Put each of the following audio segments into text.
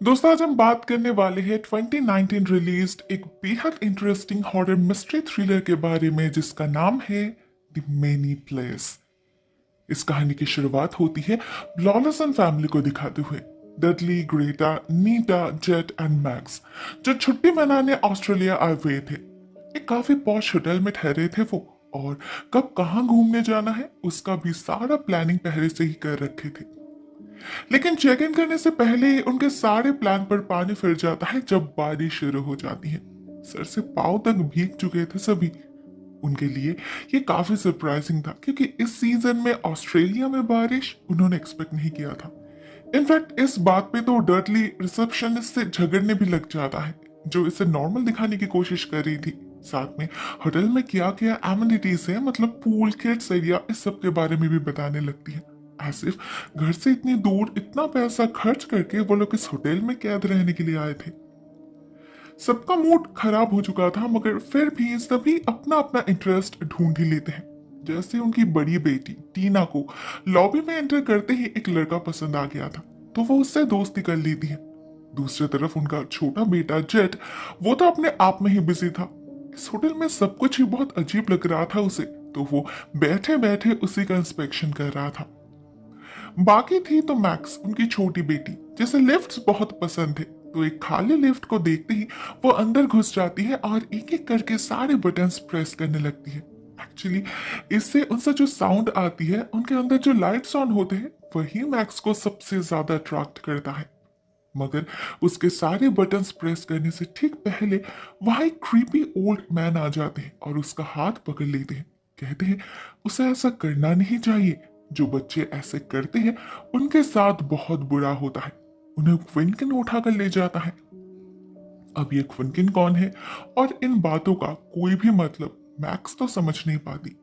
दोस्तों आज हम बात करने वाले हैं 2019 रिलीज्ड एक बेहद इंटरेस्टिंग हॉरर मिस्ट्री थ्रिलर के बारे में जिसका नाम है द मेनी प्लेस। इस कहानी की शुरुआत होती है लॉलसन फैमिली को दिखाते हुए। Dudley, Greta, Neeta, jet and max जो छुट्टी मनाने ऑस्ट्रेलिया आए हुए थे। एक काफी पॉश होटल में ठहरे थे वो, और कब कहाँ घूमने जाना है उसका भी सारा प्लानिंग पहले से ही कर रखे थे। लेकिन चेक इन करने से पहले ही उनके सारे प्लान पर पानी फिर जाता है जब बारिश शुरू हो जाती है। सर से पांव तक भीग चुके थे सभी। उनके लिए ये काफी सरप्राइजिंग था क्योंकि इस सीजन में ऑस्ट्रेलिया में बारिश उन्होंने एक्सपेक्ट नहीं किया था। इनफैक्ट इस बात पे तो डर्टली रिसेप्शनिस्ट से झगड़ने भी लग जाता है जो इसे नॉर्मल दिखाने की कोशिश कर रही थी। साथ में होटल में क्या क्या एमिनिटीज है, मतलब पूल, किड्स एरिया, इस सब के बारे में भी बताने लगती है। as if घर से इतनी दूर इतना पैसा खर्च करके वो लोग इस होटल में कैद रहने के लिए आए थे। सबका मूड खराब हो चुका था मगर फिर भी सभी अपना अपना इंटरेस्ट ढूंढ ही लेते हैं। जैसे उनकी बड़ी बेटी टीना को लॉबी में एंटर करते ही एक लड़का पसंद आ गया था तो वो उससे दोस्ती कर लेती है। दूसरी तरफ उनका छोटा बेटा जेट, वो तो अपने आप में ही बिजी था। इस होटल में सब कुछ ही बहुत अजीब लग रहा था उसे, तो वो बैठे बैठे उसी का इंस्पेक्शन कर रहा था। बाकी थी तो मैक्स, उनकी छोटी बेटी, जिसे लिफ्ट्स बहुत पसंद थे। तो एक खाली लिफ्ट को देखते ही वो अंदर घुस जाती है और एक एक करके सारे बटन्स प्रेस करने लगती है। एक्चुअली इससे उनसे जो साउंड आती है, उनके अंदर जो लाइट्स ऑन होते हैं, वही मैक्स को सबसे ज्यादा अट्रैक्ट करता है। मगर उसके सारे बटन्स प्रेस करने से ठीक पहले वहां एक क्रीपी ओल्ड मैन आ जाते हैं और उसका हाथ पकड़ लेते हैं। कहते हैं उसे ऐसा करना नहीं चाहिए, जो बच्चे ऐसे करते हैं उनके साथ बहुत बुरा होता है। उन्हें क्विंकिन उठाकर ले जाता है। अब ये क्विंकिन कौन है और इन बातों का कोई भी मतलब मैक्स तो समझ नहीं पाती।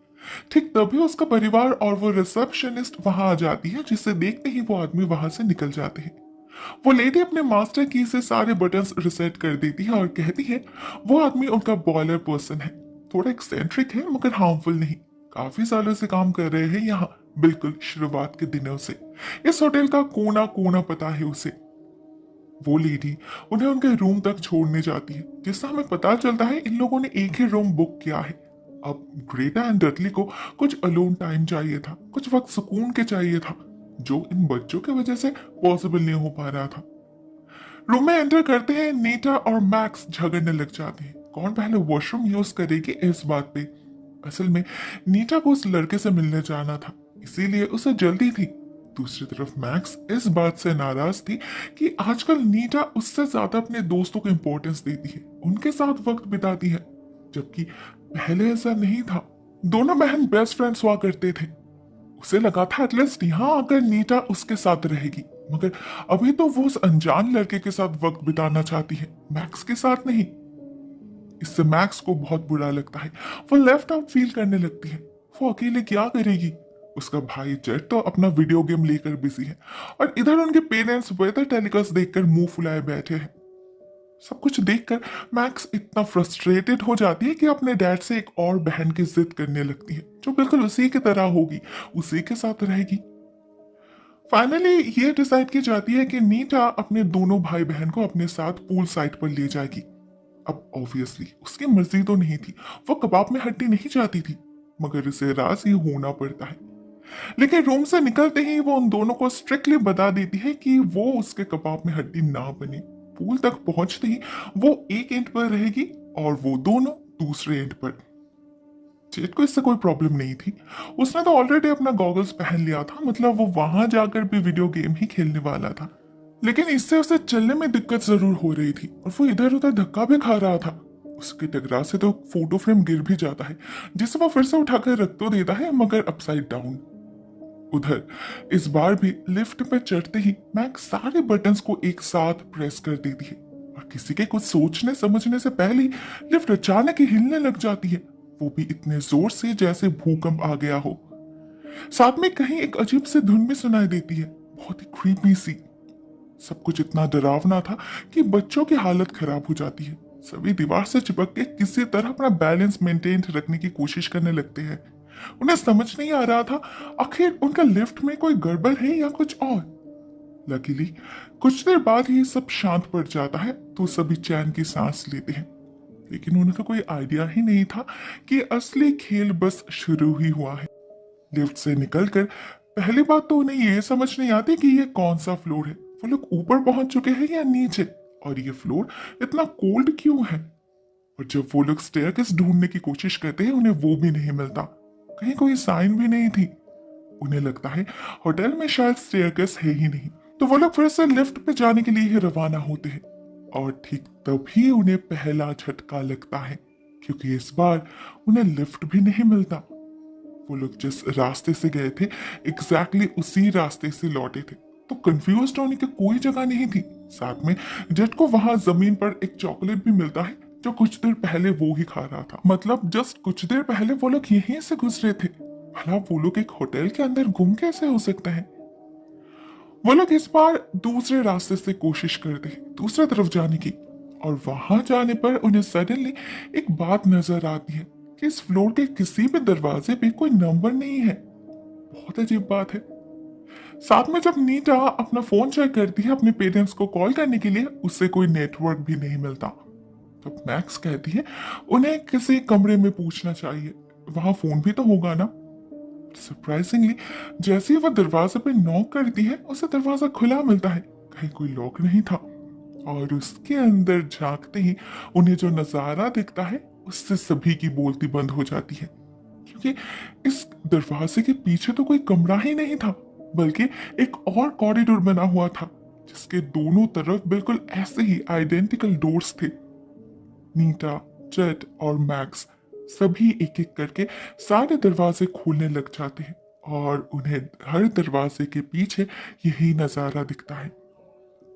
ठीक तभी उसका परिवार और वो रिसेप्शनिस्ट वहां आ जाती है, जिसे देखते ही वो आदमी वहां से निकल जाते हैं। वो लेडी अपने मास्टर की से सारे बटन्स रिसेट कर देती है और कहती है वो आदमी उनका बॉयलर पर्सन है। थोड़ा एक्सेंट्रिक है मगर हार्मफुल नहीं। काफी सालों से काम कर रहे हैं यहाँ, बिल्कुल शुरुआत के दिनों से। इस होटल का कोना कोना पता है उसे। वो लेडी उन्हें उनके रूम तक छोड़ने जाती है, जिससे हमें पता चलता है इन लोगों ने एक ही रूम बुक किया है। अब ग्रेटा एंड डडली को कुछ अलोन टाइम चाहिए था, कुछ वक्त सुकून के चाहिए था, जो इन बच्चों की वजह से पॉसिबल नहीं हो पा रहा था। रूम में एंटर करते हैं, नीटा और मैक्स झगड़ने लग जाते हैं कौन पहले वॉशरूम यूज करेगी इस बात पे। असल में नीटा को उस लड़के से मिलने जाना था, इसीलिए उसे जल्दी थी। दूसरी तरफ मैक्स इस बात से नाराज थी कि आजकल नीटा उससे ज्यादा अपने दोस्तों को इंपॉर्टेंस देती है, उनके साथ वक्त बिताती है, जबकि पहले ऐसा नहीं था। दोनों बहन बेस्ट फ्रेंड्स हुआ करते थे। उसे लगा था एटलीस्ट यहाँ आकर नीटा उसके साथ रहेगी, मगर अभी तो वो उस अनजान लड़के के साथ वक्त बिताना चाहती है, मैक्स के साथ नहीं। इससे मैक्स को बहुत बुरा लगता है। वो लेफ्ट आउट फील करने लगती है। वो अकेले क्या करेगी। उसका भाई जेट तो अपना वीडियो गेम लेकर बिजी है और इधर उनके पेरेंट्स वेदर टेलीकास्ट देखकर मुंह फुलाए बैठे हैं। सब कुछ देखकर मैक्स इतना फ्रस्ट्रेटेड हो जाती है कि अपने डैड से एक और बहन की जिद करने लगती है, जो बिल्कुल उसी की तरह होगी, उसी के साथ रहेगी। फाइनली ये डिसाइड की जाती है कि नीटा अपने दोनों भाई बहन को अपने साथ पूल साइड पर ले जाएगी। अब ऑब्वियसली उसकी मर्जी तो नहीं थी, वो कबाब में हड्डी नहीं चाहती थी, मगर इसे राजी होना पड़ता है। लेकिन रूम से निकलते ही वो उन दोनों को स्ट्रिक्टली बता देती है कि वो उसके कबाब में हड्डी ना बने। पूल तक पहुंचते ही वो एक एंड पर रहेगी और वो दोनों दूसरे एंड पर। जेट को इससे कोई प्रॉब्लम नहीं थी, उसने तो ऑलरेडी अपना गॉगल्स पहन लिया था, मतलब वो वहां जाकर भी वीडियो गेम ही खेलने वाला था। लेकिन इससे उसे चलने में दिक्कत जरूर हो रही थी और वो इधर उधर धक्का भी खा रहा था। उसके टकरा से तो फोटो फ्रेम गिर भी जाता है, जिसे वो फिर से उठाकर रख तो देता है मगर अपसाइड डाउन। उधर इस बार भी लिफ्ट में चढ़ते ही मैक्स सारे बटन्स को एक साथ प्रेस कर देती है और किसी के कुछ सोचने समझने से पहले ही लिफ्ट अचानक ही हिलने लग जाती है, वो भी इतने जोर से जैसे भूकंप आ गया हो। साथ में कहीं एक अजीब सी धुन भी सुनाई देती है, बहुत ही क्रीपी सी। सब कुछ इतना डरावना था कि बच्चों की हालत खराब हो जाती है। सभी दीवार से चिपक के किसी तरह अपना बैलेंस मेंटेन रखने की कोशिश करने लगते हैं। उन्हें समझ नहीं आ रहा था आखिर उनका लिफ्ट में कोई गड़बड़ है या कुछ और। लकीली कुछ देर बाद ही सब शांत पड़ जाता है तो सभी चैन की सांस लेते हैं, लेकिन उन्हें तो कोई आइडिया ही नहीं था कि असली खेल बस शुरू ही हुआ है। लिफ्ट से निकलकर पहली बात तो उन्हें ये समझ नहीं आती कि ये कौन सा फ्लोर है। वो लोग ऊपर पहुंच चुके हैं या नीचे, और ये फ्लोर इतना कोल्ड क्यों है। और जब वो लोग स्टेयरकेस ढूंढने की कोशिश करते हैं उन्हें वो भी नहीं मिलता, कहीं कोई साइन भी नहीं थी। उन्हें लगता है होटल में शायद स्टेयरकेस है ही नहीं, तो वो लोग फिर से लिफ्ट पे जाने के लिए ही रवाना होते हैं। और ठीक तभी उन्हें पहला झटका लगता है, क्योंकि इस बार उन्हें लिफ्ट भी नहीं मिलता। वो लोग जिस रास्ते से गए थे एग्जैक्टली उसी रास्ते से लौटे थे, तो कंफ्यूज होने की कोई जगह नहीं थी। साथ में जेट को वहां जमीन पर एक चॉकलेट भी मिलता है जो कुछ देर पहले वो ही खा रहा था। मतलब जस्ट कुछ देर पहले वो लोग यहीं से गुजरे थे। भला वो लोग एक होटल के अंदर गुम कैसे हो सकते हैं। वो लोग इस बार दूसरे रास्ते से कोशिश करते हैं दूसरी तरफ जाने की, और वहां जाने पर उन्हें सडनली एक बात नजर आती है कि इस फ्लोर के किसी भी दरवाजे पे कोई नंबर नहीं है। बहुत अजीब बात है। साथ में जब नीटा अपना फोन चेक करती है अपने पेरेंट्स को कॉल करने के लिए, उससे कोई नेटवर्क भी नहीं मिलता। तब मैक्स कहती है उन्हें किसी कमरे में पूछना चाहिए, वहां फोन भी तो होगा ना। सरप्राइजिंगली जैसे ही वह दरवाजे पे नॉक करती है उसे दरवाजा खुला मिलता है, कहीं कोई लॉक नहीं था। और उसके अंदर झांकते ही उन्हें जो नजारा दिखता है उससे सभी की बोलती बंद हो जाती है, क्योंकि इस दरवाजे के पीछे तो कोई कमरा ही नहीं था, बल्कि एक और कॉरिडोर बना हुआ था जिसके दोनों तरफ बिल्कुल ऐसे ही आइडेंटिकल डोर्स थे। नीटा, जेट और मैक्स सभी एक एक करके सारे दरवाजे खोलने लग जाते हैं, और उन्हें हर दरवाजे के पीछे यही नजारा दिखता है।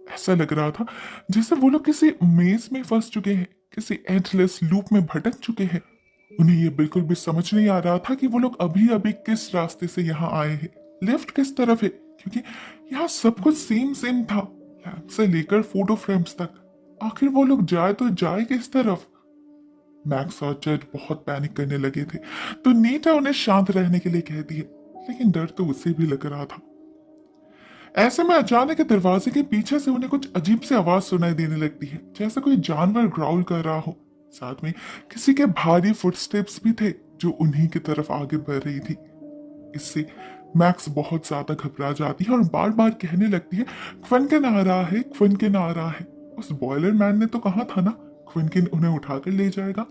ऐसा लग रहा था जैसे वो लोग किसी मेज में फंस चुके हैं, किसी एंडलेस लूप में भटक चुके हैं। उन्हें ये बिल्कुल भी समझ नहीं आ रहा था कि वो लोग अभी अभी किस रास्ते से यहाँ आए हैं, लेफ्ट किस तरफ है, क्योंकि यहाँ सब कुछ सेम सेम था, लैंप से लेकर फोटो फ्रेम्स तक। आखिर वो लोग जाए तो जाए किस तरफ। मैक्स और जेट बहुत पैनिक करने लगे थे, तो नीटा उन्हें शांत रहने के लिए कहती है, लेकिन डर तो उसे भी लग रहा था। ऐसे में अचानक दरवाजे के पीछे से उन्हें कुछ अजीब सी आवाज सुनाई देने लगती है, जैसे कोई जानवर ग्राउल कर रहा हो। साथ में किसी के भारी फुटस्टेप्स भी थे जो उन्हीं की तरफ आगे बढ़ रही थी। इससे मैक्स बहुत ज्यादा घबरा जाती है और बार बार कहने लगती है, क्विंकिन आ रहा है, क्विंकिन आ रहा है। उस बॉयलर मैन ने तो कहा था ना क्विंकिन उन्हें उठाकर ले जाएगा।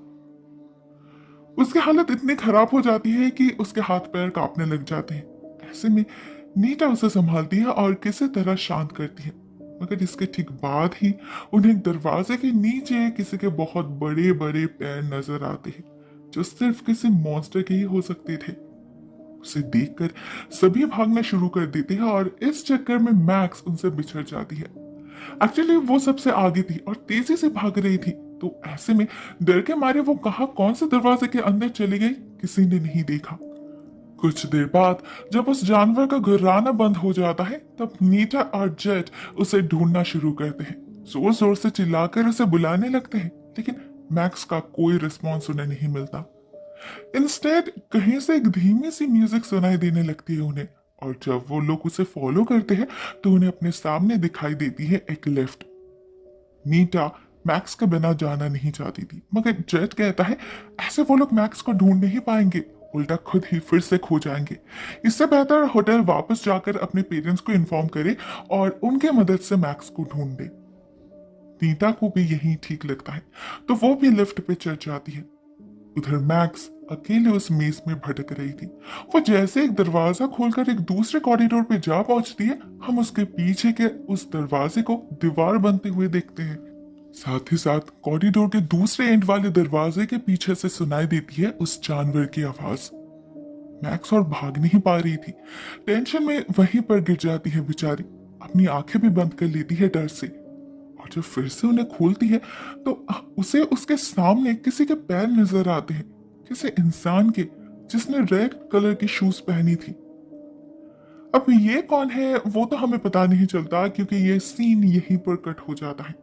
उसकी हालत इतनी खराब हो जाती है कि उसके हाथ पैर कांपने लग जाते हैं। ऐसे में नीटा उसे संभालती है और किसी तरह शांत करती है, मगर इसके ठीक बाद ही उन्हें दरवाजे के नीचे किसी के बहुत बड़े बड़े पैर नजर आते हैं जो सिर्फ किसी मॉन्स्टर के ही हो सकते थे। उसे देखकर सभी भागना शुरू कर देते हैं और इस चक्कर में मैक्स उनसे बिछड़ जाती है। एक्चुअली वो सबसे आगे थी और तेजी से भाग रही थी, तो ऐसे में डर के मारे वो कहा कौन से दरवाजे के अंदर चली गई किसी ने नहीं देखा। कुछ देर बाद जब उस जानवर का गुर्राना बंद हो जाता है तब नीटा और जेट उसे ढूंढना शुरू करते हैं, जोर जोर से चिल्लाकर उसे बुलाने लगते हैं, लेकिन मैक्स का कोई रिस्पॉन्स उन्हें नहीं मिलता। इंस्टेड कहीं से एक धीमी सी म्यूजिक सुनाई देने लगती है उन्हें, और जब वो लोग उसे फॉलो करते हैं तो उन्हें अपने सामने दिखाई देती है एक लिफ्ट। नीटा मैक्स के बिना जाना नहीं चाहती थी, मगर जेट कहता है ऐसे वो लोग मैक्स को ढूंढ नहीं पाएंगे, उल्टा खुद ही फिर से खो जाएंगे। इससे बेहतर होटल वापस जाकर अपने पेरेंट्स को इन्फॉर्म करे और उनके मदद से मैक्स को ढूंढ दे। नीता को भी यही ठीक लगता है, तो वो भी लिफ्ट पे चढ़ जाती है। उधर मैक्स अकेले उस मेज में भटक रही थी। वो जैसे एक दरवाजा खोलकर एक दूसरे कॉरिडोर पे जा पहुंचती है, हम उसके पीछे के उस दरवाजे को दीवार बनते हुए देखते हैं। साथ ही साथ कॉरिडोर के दूसरे एंड वाले दरवाजे के पीछे से सुनाई देती है उस जानवर की आवाज। मैक्स और भाग नहीं पा रही थी, टेंशन में वहीं पर गिर जाती है बेचारी, अपनी आंखें भी बंद कर लेती है डर से। और जब फिर से उन्हें खोलती है तो उसे उसके सामने किसी के पैर नजर आते हैं, किसी इंसान के जिसने रेड कलर की शूज पहनी थी। अब ये कौन है वो तो हमें पता नहीं चलता, क्योंकि ये सीन यहीं पर कट हो जाता है।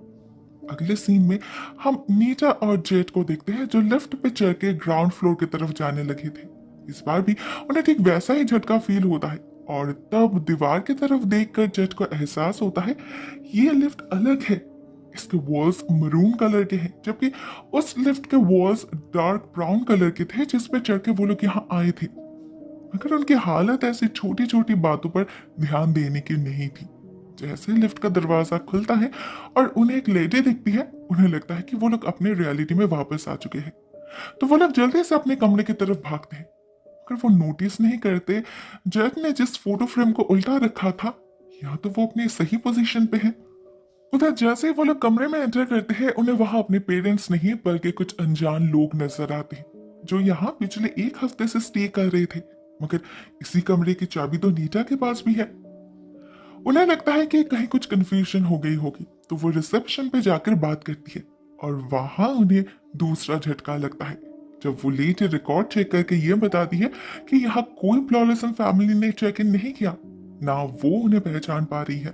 अगले सीन में हम नीटा और जेट को देखते हैं जो लिफ्ट पे चढ़ के ग्राउंड फ्लोर की तरफ जाने लगे थे। इस बार भी उन्हें ठीक वैसा ही झटका फील होता है, और तब दीवार की तरफ देखकर जेट को एहसास होता है ये लिफ्ट अलग है। इसके वॉल्स मरून कलर के हैं, जबकि उस लिफ्ट के वॉल्स डार्क ब्राउन कलर के थे जिस पे चढ़ के वो लोग यहाँ आए थे। मगर उनकी हालत ऐसी छोटी छोटी बातों पर ध्यान देने की नहीं थी। जैसे लिफ्ट का दरवाजा खुलता है और उन्हें एक लेडी दिखती है, उन्हें लगता है कि वो लोग अपने रियलिटी में वापस आ चुके हैं। तो वो लोग जल्दी से अपने कमरे की तरफ भागते हैं, मगर वो नोटिस नहीं करते जेट ने जिस फोटो फ्रेम को उल्टा रखा था या तो वो अपनी सही पोजीशन पे है। उधर जैसे ही वो लोग कमरे में एंटर करते हैं, उन्हें वहां अपने पेरेंट्स नहीं बल्कि कुछ अनजान लोग नजर आते हैं जो यहाँ पिछले एक हफ्ते से स्टे कर रहे थे। मगर इसी कमरे की चाबी तो नीता के पास भी है। उन्हें लगता है कि कहीं कुछ कंफ्यूजन हो गई होगी, तो वो रिसेप्शन पे जाकर बात करती है और वहां उन्हें दूसरा झटका लगता है जब वो लेट रिकॉर्ड चेक करके ये बताती है कि यहाँ कोई ब्लॉलेसन फैमिली ने चेक इन नहीं किया, ना वो उन्हें पहचान पा रही है।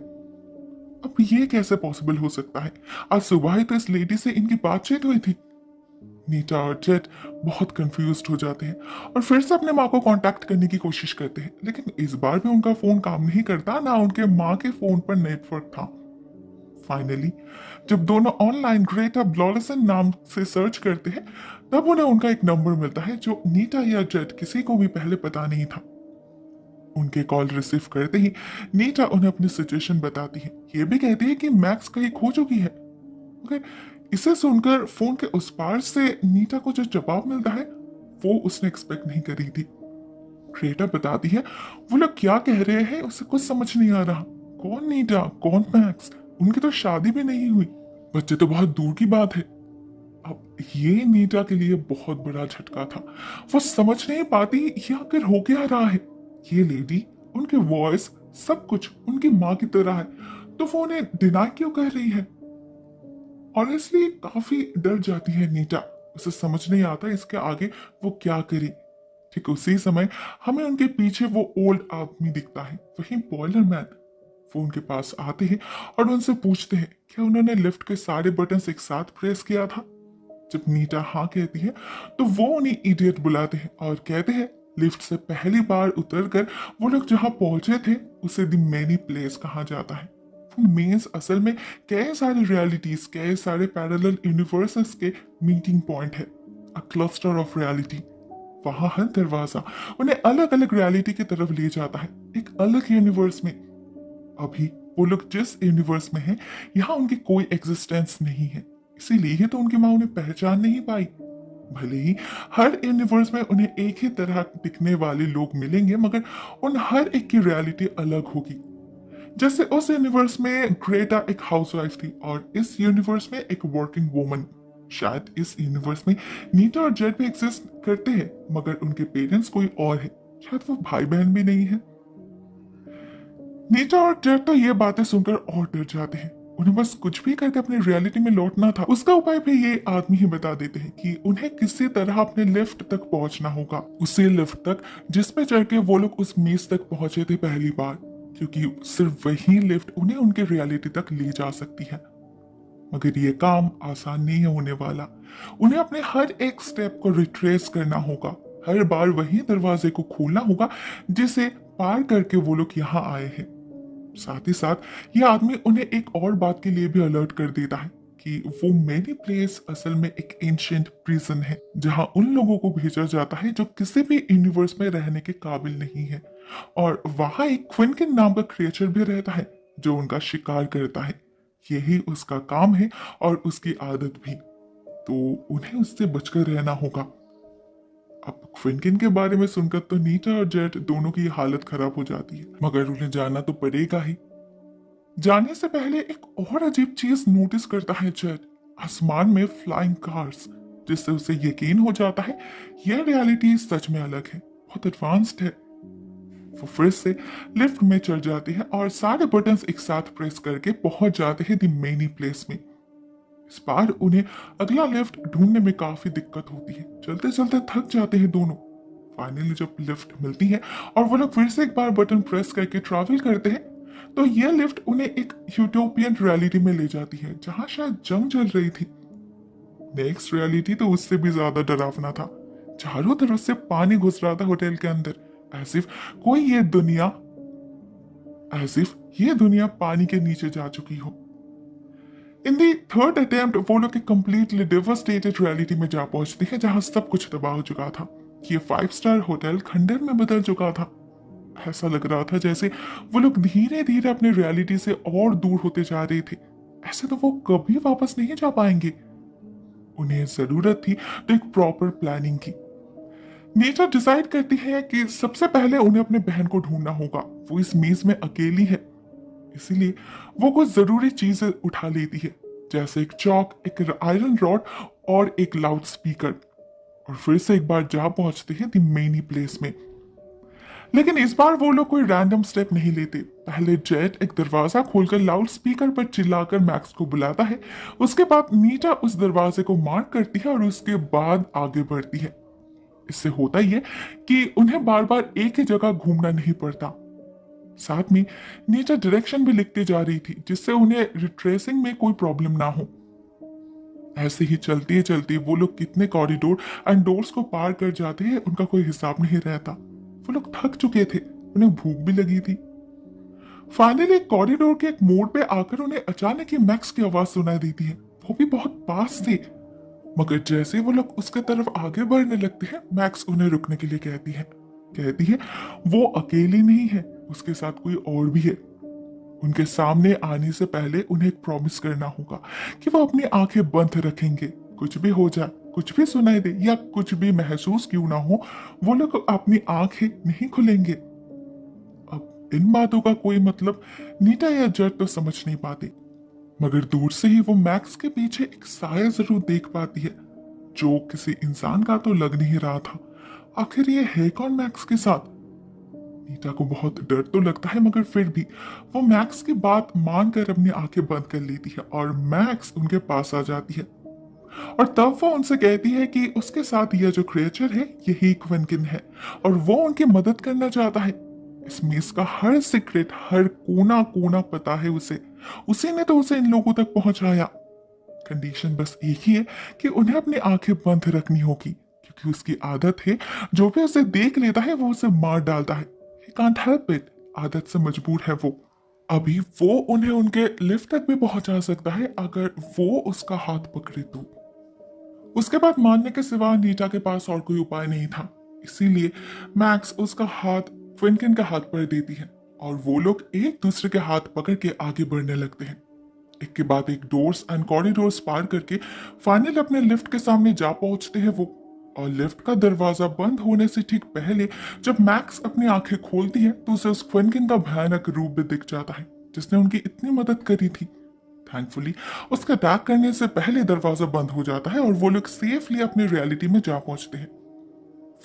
अब ये कैसे पॉसिबल हो सकता है? आज सुबह ही तो इस लेडी से इनकी बातचीत हुई थी। नीता और जेट बहुत कंफ्यूज हो जाते हैं और फिर से अपने माँ को कांटेक्ट करने की कोशिश करते हैं, लेकिन इस बार भी उनका फोन काम नहीं करता, ना उनके माँ के फोन पर नेटवर्क था। फाइनली जब दोनों ऑनलाइन ग्रेटा ब्लॉलेसन नाम से सर्च करते हैं, तब उन्हें उनका एक नंबर मिलता है जो नीता या जेट किसी को भी पहले पता नहीं था। उनके कॉल रिसीव करते ही नीता उन्हें अपनी सिचुएशन बताती है। ये भी कहती है कि मैक्स कहीं खो चुकी है। मगर इसे सुनकर फोन के उस पार से नीता को जो जवाब मिलता है वो उसने एक्सपेक्ट नहीं करी थी। क्रेटा बताती है वो लोग क्या कह रहे हैं उसे कुछ समझ नहीं आ रहा। कौन नीता, कौन मैक्स? उनकी तो शादी भी नहीं हुई, बच्चे तो बहुत दूर की बात है। अब ये नीता के लिए बहुत बड़ा झटका था। वो समझ नहीं पाती ये आखिर हो क्या रहा है। ये लेडी, उनके वॉइस, सब कुछ उनकी माँ की तरह है, तो वो उन्हें डिनाई क्यों कर रही है? ऑनेस्टली काफी डर जाती है नीता। उसे समझ नहीं आता इसके आगे वो क्या करे। ठीक उसी समय हमें उनके पीछे वो ओल्ड आदमी दिखता है, वही बॉयलर मैन। वो उनके पास आते हैं और उनसे पूछते हैं क्या उन्होंने लिफ्ट के सारे बटन्स एक साथ प्रेस किया था। जब नीता हाँ कहती है तो वो उन्हें इडियट बुलाते हैं और कहते हैं लिफ्ट से पहली बार उतरकर वो लोग जहां पहुंचे थे उसे द मैनी प्लेस कहा जाता है। मेंस असल में कई सारे रियलिटीज, कई सारे पैरेलल यूनिवर्सेस के मीटिंग पॉइंट है, अ क्लस्टर ऑफ रियलिटी। वहां हर दरवाजा उन्हें अलग अलग रियलिटी की तरफ ले जाता है, एक अलग यूनिवर्स में। अभी वो लोग जिस यूनिवर्स में हैं, यहाँ उनकी कोई एग्जिस्टेंस नहीं है, इसीलिए ही तो उनकी माँ उन्हें पहचान नहीं पाई। भले ही हर यूनिवर्स में उन्हें एक ही तरह दिखने वाले लोग मिलेंगे, मगर उन हर एक की रियलिटी अलग होगी। जैसे उस यूनिवर्स में ग्रेटा एक हाउसवाइफ थी और इस यूनिवर्स में एक वर्किंग वुमन। शायद इस यूनिवर्स में नीता और जेट भी एग्जिस्ट करते हैं, मगर उनके पेरेंट्स कोई और है, शायद वो भाई बहन भी नहीं है। नीता और जेट तो ये बातें सुनकर और डर जाते हैं। उन्हें बस कुछ भी करके अपनी रियलिटी में लौटना था। उसका उपाय भी ये आदमी ही बता देते हैं कि उन्हें किसी तरह अपने लिफ्ट तक पहुंचना होगा, उसी लिफ्ट तक जिसपे चढ़ के वो लोग उस मेज तक पहुंचे थे पहली बार, क्योंकि सिर्फ वही लिफ्ट उन्हें उनके रियलिटी तक ले जा सकती है। मगर ये काम आसान नहीं होने वाला। उन्हें अपने हर एक स्टेप को रिट्रेस करना होगा, हर बार वही दरवाजे को खोलना होगा जिसे पार करके वो लोग यहाँ आए हैं। साथ ही साथ ये आदमी उन्हें एक और बात के लिए भी अलर्ट कर देता है कि वो मैनी प्लेस असल में एक एंशिएंट प्रिजन है, जहां उन लोगों को भेजा जाता है जो किसी भी यूनिवर्स में रहने के काबिल नहीं है। और वहां एक क्विनकिन नाम का क्रिएचर भी रहता है जो उनका शिकार करता है। यही उसका काम है और उसकी आदत भी, तो उन्हें उससे बचकर रहना होगा। अब क्विनकिन के बारे में सुनकर तो नीता और जेट दोनों की हालत खराब हो जाती है, मगर उन्हें जाना तो पड़ेगा ही। जाने से पहले एक और अजीब चीज नोटिस करता है जेट, आसमान में फ्लाइंग कार्स, जिससे उसे यकीन हो जाता है यह रियलिटी सच में अलग है, बहुत एडवांस्ड है। वो फिर से लिफ्ट में चढ़ जाते हैं और सारे बटन्स एक साथ प्रेस करके पहुंच जाते हैं द मेनी प्लेस में। इस बार उन्हें अगला लिफ्ट ढूंढने में काफी दिक्कत होती है, चलते चलते थक जाते हैं दोनों। फाइनली जब लिफ्ट मिलती है और वो लोग फिर से एक बार बटन प्रेस करके ट्रैवल करते हैं, तो यह लिफ्ट उन्हें एक यूटोपियन रियलिटी में ले जाती है जहां शायद जंग चल रही थी। नेक्स्ट रियलिटी तो उससे भी ज्यादा डरावना था। चारों तरफ से पानी घुस रहा था होटल के अंदर, ऐसे कोई ये दुनिया एज इफ ये दुनिया पानी के नीचे जा चुकी हो। इन दी थर्ड अटेम्प्ट वो लोग एक कंप्लीटली डिवास्टेटेड रियलिटी में जा पहुंचती है जहां सब कुछ तबाह हो चुका था। ये 5 स्टार होटल खंडर में बदल चुका था। ऐसा लग रहा था जैसे वो लोग धीरे धीरे अपनी रियलिटी से और दूर होते जा रहे थे। ऐसे तो वो कभी वापस नहीं जा पाएंगे। उन्हें जरूरत थी तो एक प्रॉपर प्लानिंग की। नेचर डिसाइड करती है कि सबसे पहले उन्हें अपने बहन को ढूंढना होगा। वो इस मेज में अकेली है, इसीलिए वो कुछ जरूरी चीजें उठा लेती है, जैसे एक चौक, एक आयरन रॉड और एक लाउड स्पीकर। और फिर से एक बार जा पहुंचते हैं द मेनी प्लेस में। लेकिन इस बार वो लोग कोई रैंडम स्टेप नहीं लेते। पहले जेट एक दरवाजा खोलकर लाउड स्पीकर पर चिल्लाकर मैक्स को बुलाता है। उसके बाद नीटा उस दरवाजे को मार्क करती है और उसके बाद आगे बढ़ती है। इससे होता ही है कि उन्हें बार बार एक ही जगह घूमना नहीं पड़ता। साथ में नीचा डायरेक्शन भी लिखती जा रही थी, जिससे उन्हें रिट्रेसिंग में कोई प्रॉब्लम ना हो। ऐसे ही चलते चलते वो लोग कितने कॉरिडोर एंड डोर्स को पार कर जाते हैं उनका कोई हिसाब नहीं रहता। वो लोग थक चुके थे, उन्हें भूख भी लगी थी। फाइनली एक कॉरिडोर के एक मोड़ पे आकर उन्हें अचानक ही मैक्स की आवाज सुनाई देती है, वो भी बहुत पास से। मगर जैसे वो लोग उसके तरफ आगे बढ़ने लगते हैं, मैक्स उन्हें रुकने के लिए कहती है वो अकेली नहीं है, उसके साथ कोई और भी है। उनके सामने आने से पहले उन्हें एक प्रॉमिस करना होगा कि वो अपनी आंखें बंद रखेंगे। कुछ भी हो जाए, कुछ भी सुनाई दे या कुछ भी महसूस क्यों ना हो, वो लोग अपनी आंखें नहीं खुलेंगे। अब इन बातों का कोई मतलब नीटा या जट तो समझ नहीं पाते, मगर दूर से ही वो मैक्स के पीछे एक साया जरूर देख पाती है, जो किसी इंसान का तो लग नहीं रहा था। आखिर ये है कौन मैक्स के साथ? नीता को बहुत डर तो लगता है, मगर फिर भी वो मैक्स की बात मानकर अपनी आंखें बंद कर लेती है और मैक्स उनके पास आ जाती है। और तब वो उनसे कहती है कि उसके साथ यह जो क्रिएचर है यही क्विंकिन है और वो उनकी मदद करना चाहता है। इसमें इसका हर सीक्रेट, हर कोना कोना पता है उसे। उसी ने तो उसे इन लोगों तक पहुंचाया। कंडीशन बस एक ही है कि उन्हें अपनी आंखें बंद रखनी होगी, क्योंकि उसकी आदत है जो भी उसे देख लेता है वो उसे मार डालता है। He can't help it, आदत से मजबूर है वो। अभी वो उन्हें उनके लिफ्ट तक भी पहुंचा सकता है अगर वो उसका हाथ पकड़े तो। उसके बाद मानने के सिवा नीटा के पास और कोई उपाय नहीं था, इसीलिए मैक्स उसका हाथ क्विंकिन के हाथ पर देती है और वो लोग एक दूसरे के हाथ पकड़ के आगे बढ़ने लगते हैं। एक के बाद एक डोर्स एंड कॉरिडोर्स पार करके फाइनल अपने लिफ्ट के सामने जा पहुंचते हैं वो। और लिफ्ट का दरवाजा बंद होने से ठीक पहले जब मैक्स अपनी आंखें खोलती है तो उसे उस क्विंकिन का भयानक रूप भी दिख जाता है, जिसने उनकी इतनी मदद करी थी। थैंकफुली उसका अटैक करने से पहले दरवाजा बंद हो जाता है और वो लोग सेफली अपनी रियलिटी में जा पहुंचते हैं।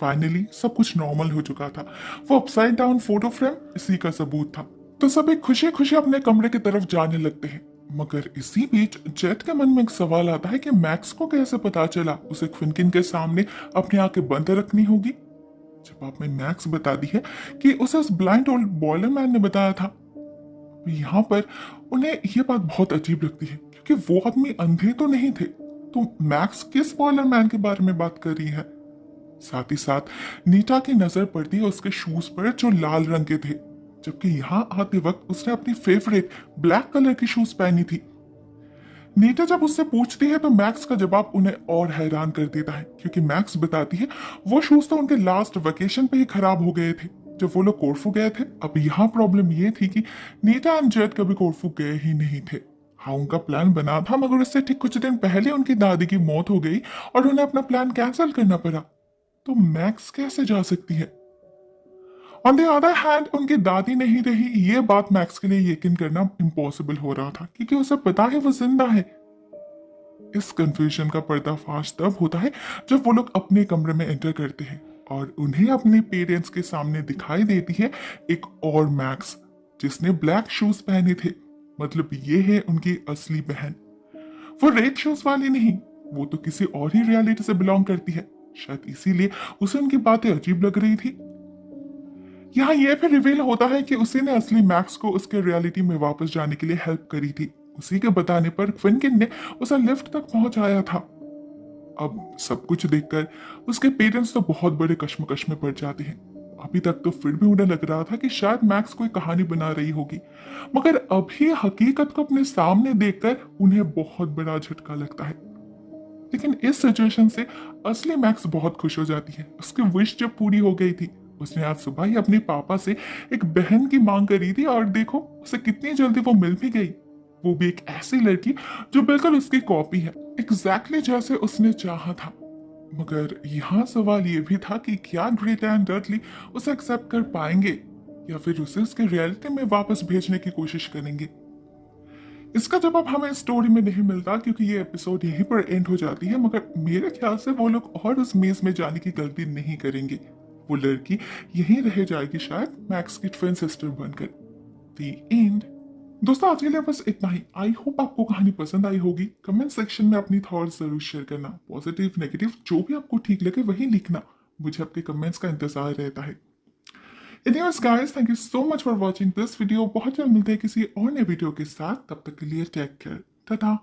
फाइनली सब कुछ नॉर्मल हो चुका था। वो अपसाइड डाउन फोटो फ्रेम इसी का सबूत था। तो सभी खुशी खुशी अपने कमरे की तरफ जाने लगते हैं। मगर इसी बीच जेट के मन में एक सवाल आता है कि मैक्स को कैसे पता चला उसे क्विंकिन के सामने अपनी आंखें बंद रखनी होगी, जवाब में मैक्स बता दी है कि उसे उस ब्लाइंड ओल्ड बॉयलर मैन ने बताया था। यहाँ पर उन्हें यह बात बहुत अजीब लगती है, क्योंकि वो आदमी अंधे तो नहीं थे, तो मैक्स किस बॉयलर मैन के बारे में बात कर रही है। साथ ही साथ नीटा की नजर पड़ती है उसके शूज पर जो लाल रंग के थे, जबकि यहाँ आते वक्त उसने अपनी फेवरेट ब्लैक कलर की शूज पहनी थी। नीटा जब उससे पूछती है तो मैक्स का जवाब उन्हें और हैरान कर देता है, क्योंकि मैक्स बताती है वो शूज तो उनके लास्ट वेकेशन पे ही खराब हो गए थे जब वो लोग कोर्फू गए थे। अब यहाँ प्रॉब्लम ये थी कि नीटा एंड जेट कभी कोर्फू गए ही नहीं थे। हाँ, उनका प्लान बना था, मगर उससे ठीक कुछ दिन पहले उनकी दादी की मौत हो गई और उन्हें अपना प्लान कैंसिल करना पड़ा। तो मैक्स कैसे जा सकती है? ऑन द अदर हैंड उनकी दादी नहीं रही, ये बात मैक्स के लिए यकीन करना इम्पॉसिबल हो रहा था, क्योंकि उसे पता है वो जिंदा है। इस कंफ्यूजन का पर्दाफाश तब होता है जब वो लोग अपने कमरे में एंटर करते हैं और उन्हें अपने पेरेंट्स के सामने दिखाई देती है एक और मैक्स, जिसने ब्लैक शूज पहने थे। मतलब ये है उनकी असली बहन। वो रेड शूज वाली नहीं, वो तो किसी और ही रियलिटी से बिलोंग करती है। शायद इसीलिए उसे उनकी बातें अजीब लग रही थी। यहाँ यह भी रिवील होता है कि उसी ने असली मैक्स को उसके रियलिटी में वापस जाने के लिए हेल्प करी थी। उसी के बताने पर क्विंकिन ने उसे लिफ्ट तक पहुंचाया था। अब सब कुछ देखकर उसके पेरेंट्स तो बहुत बड़े कश्मकश में पड़ जाते हैं अभी तक तो फिर भी उन्हें लग रहा था कि शायद मैक्स कोई कहानी बना रही होगी, मगर अभी हकीकत को अपने सामने देखकर उन्हें बहुत बड़ा झटका लगता है। लेकिन इस सिचुएशन से असली मैक्स बहुत खुश हो जाती है। उसकी विश जब पूरी हो गई थी, उसने आज सुबह ही अपने पापा से एक बहन की मांग करी थी और देखो उसे कितनी जल्दी वो मिल भी गई। वो भी एक ऐसी लड़की जो बिल्कुल उसकी कॉपी है, एग्जैक्टली जैसे उसने चाहा था। मगर यहाँ सवाल ये भी था कि क्या ग्रेट एंड डर्टली उसे एक्सेप्ट कर पाएंगे या फिर उसे उसके रियलिटी में वापस भेजने की कोशिश करेंगे। इसका जवाब हमें स्टोरी में नहीं मिलता क्योंकि ये एपिसोड यहीं पर एंड हो जाती है, मगर मेरे ख्याल से वो लोग और उस मेज में जाने की गलती नहीं करेंगे। वो लड़की यहीं रह जाएगी, शायद मैक्स की ट्विन सिस्टर बनकर। The end. दोस्तों आज के लिए बस इतना ही। आई होप आपको कहानी पसंद आई होगी। कमेंट सेक्शन में अपनी थॉट्स जरूर शेयर करना, पॉजिटिव नेगेटिव जो भी आपको ठीक लगे वही लिखना। मुझे आपके कमेंट्स का इंतजार रहता है। Anyways guys, thank you so much for watching this video। बहुत जल्द मिलते हैं किसी और नए वीडियो के साथ, तब तक के लिए टेक केयर, टाटा।